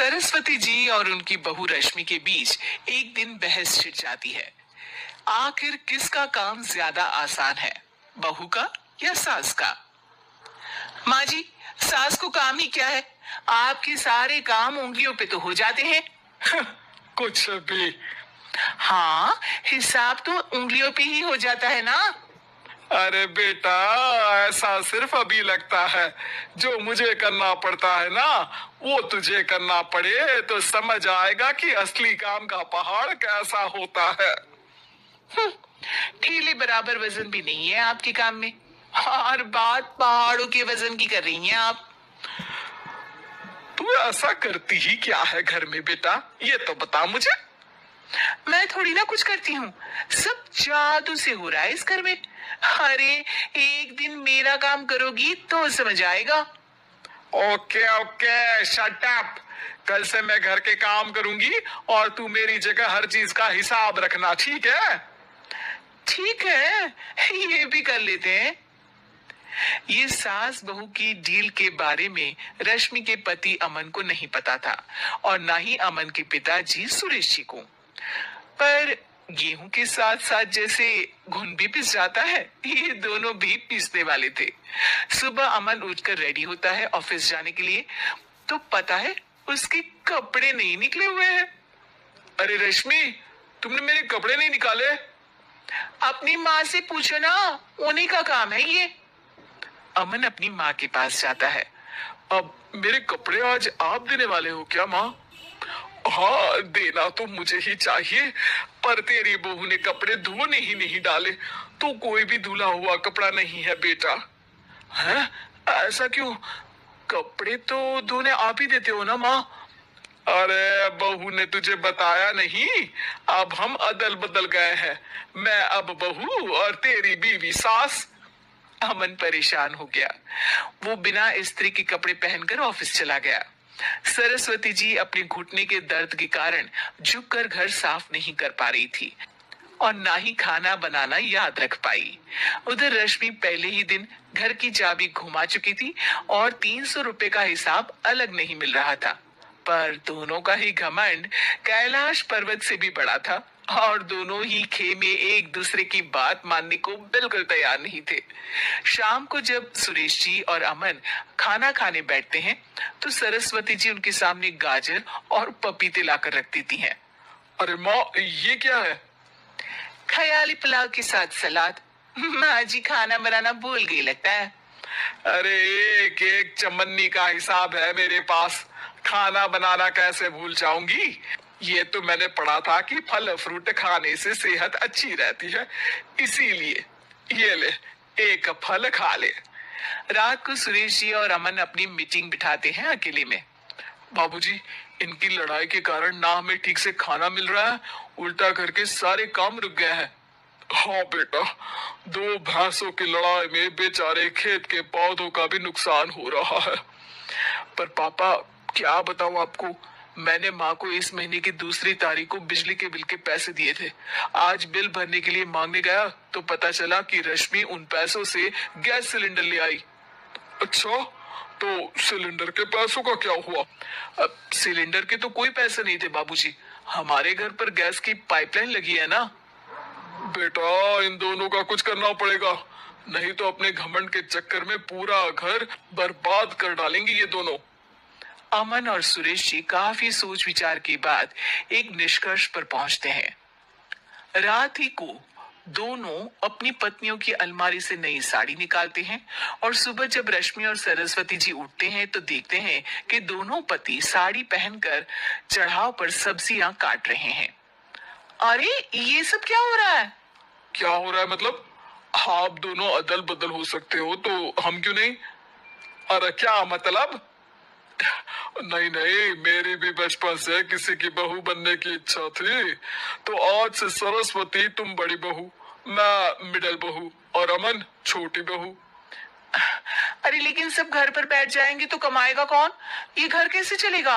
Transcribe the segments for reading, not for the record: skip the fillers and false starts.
सरस्वती जी और उनकी बहू रश्मि के बीच एक दिन बहस छिड़ जाती है। आखिर किसका काम ज्यादा आसान है, बहू का या सास का? माँ जी, सास को काम ही क्या है, आपके सारे काम उंगलियों पे तो हो जाते हैं। कुछ भी। हाँ, हिसाब तो उंगलियों पे ही हो जाता है ना। अरे बेटा, ऐसा सिर्फ अभी लगता है। जो मुझे करना पड़ता है ना, वो तुझे करना पड़े तो समझ आएगा कि असली काम का पहाड़ कैसा होता है। ठेले बराबर वजन भी नहीं है आपके काम में, और बात पहाड़ों के वजन की कर रही हैं आप। तू ऐसा करती ही क्या है घर में बेटा, ये तो बता मुझे। मैं थोड़ी ना कुछ करती हूँ, सब जादू से हो रहा है इस घर में। अरे, एक दिन मेरा काम करोगी तो समझ आएगा। Okay okay, shut up. कल से मैं घर के काम करूंगी और तू मेरी जगह हर चीज का हिसाब रखना, ठीक है? ठीक है, ये भी कर लेते हैं। ये सास बहू की डील के बारे में रश्मि के पति अमन को नहीं पता था, और ना ही अमन के पिताजी सुरेश जी को। पर गेहूं के साथ साथ जैसे घुन भी पिस जाता है, ये दोनों भी पिसने वाले थे। सुबह अमन उठकर रेडी होता है ऑफिस जाने के लिए, तो पता है उसके कपड़े नहीं निकले हुए हैं। अरे रश्मि, तुमने मेरे कपड़े नहीं निकाले? अपनी माँ से पूछो ना, उन्हीं का काम है ये। अमन अपनी माँ के पास जाता है। अब मेरे कपड़े आज आप देने वाले हो क्या माँ? हाँ, देना तो मुझे ही चाहिए, पर तेरी बहू ने कपड़े धोने ही नहीं डाले, तो कोई भी धुला हुआ कपड़ा नहीं है बेटा। हैं? ऐसा क्यों? कपड़े तो धोने आप ही देते हो ना माँ? अरे बहू ने तुझे बताया नहीं, अब हम अदल बदल गए हैं। मैं अब बहू और तेरी बीवी सास। अमन परेशान हो गया। वो बिना इस्त्री के कपड़े पहनकर ऑफिस चला गया। सरस्वती जी अपने घुटने के दर्द के कारण झुककर घर साफ नहीं कर पा रही थी, और ना ही खाना बनाना याद रख पाई। उधर रश्मि पहले ही दिन घर की चाबी घुमा चुकी थी, और 300 रुपए का हिसाब अलग नहीं मिल रहा था। पर दोनों का ही घमंड कैलाश पर्वत से भी बड़ा था, और दोनों ही खेमे एक दूसरे की बात मानने को बिल्कुल तैयार नहीं थे। शाम को जब सुरेश जी और अमन खाना खाने बैठते हैं, तो सरस्वती जी उनके सामने गाजर और पपीते लाकर रख देती हैं। अरे माँ, ये क्या है? ख्याली पुलाव के साथ सलाद। माँ जी खाना बनाना भूल गई लगता है। अरे एक एक चमन्नी का हिसाब है मेरे पास, खाना बनाना कैसे भूल जाऊंगी? ये तो मैंने पढ़ा था कि फल फ्रूट खाने से सेहत अच्छी रहती है, इसीलिए ये ले, एक फल खा ले। रात को सुरेश जी और अमन अपनी मीटिंग बिठाते हैं अकेले में। बाबूजी, इनकी लड़ाई के कारण ना हमें ठीक से खाना मिल रहा है, उल्टा करके सारे काम रुक गए हैं। हाँ बेटा, 2 भैंसों की लड़ाई में बेचारे खेत के पौधों का भी नुकसान हो रहा है। पर पापा, क्या बताऊं आपको, मैंने माँ को इस महीने की दूसरी तारीख को बिजली के बिल के पैसे दिए थे। आज बिल भरने के लिए मांगने गया तो पता चला कि रश्मि उन पैसों से गैस सिलेंडर ले आई। अच्छा, तो सिलेंडर के पैसों का क्या हुआ? अब सिलेंडर के तो कोई पैसे नहीं थे बाबूजी, हमारे घर पर गैस की पाइपलाइन लगी है ना। बेटा, इन दोनों का कुछ करना पड़ेगा, नहीं तो अपने घमंड के चक्कर में पूरा घर बर्बाद कर डालेंगे ये दोनों। अमन और सुरेश जी काफी सोच विचार के बाद एक निष्कर्ष पर पहुंचते हैं। रात ही को दोनों अपनी पत्नियों की अलमारी से नई साड़ी निकालते हैं, और सुबह जब रश्मि और सरस्वती जी उठते हैं तो देखते हैं कि दोनों पति साड़ी पहनकर चढ़ाव पर सब्जियां काट रहे हैं। अरे, ये सब क्या हो रहा है? क्या हो रहा है मतलब? आप दोनों अदल बदल हो सकते हो तो हम क्यों नहीं? अरे क्या मतलब? नहीं नहीं, मेरी भी बचपन से किसी की बहू बनने की इच्छा थी, तो आज से सरस्वती तुम बड़ी बहू, मैं मिडिल बहू और अमन छोटी बहू। अरे लेकिन सब घर पर बैठ जाएंगे तो कमाएगा कौन? ये घर कैसे चलेगा?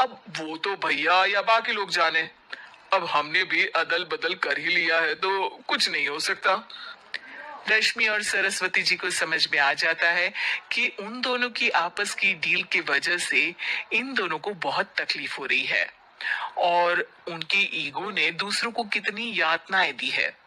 अब वो तो भैया या बाकी लोग जाने, अब हमने भी अदल बदल कर ही लिया है तो कुछ नहीं हो सकता। रश्मि और सरस्वती जी को समझ में आ जाता है कि उन दोनों की आपस की डील की वजह से इन दोनों को बहुत तकलीफ हो रही है और उनकी ईगो ने दूसरों को कितनी यातनाएं दी है।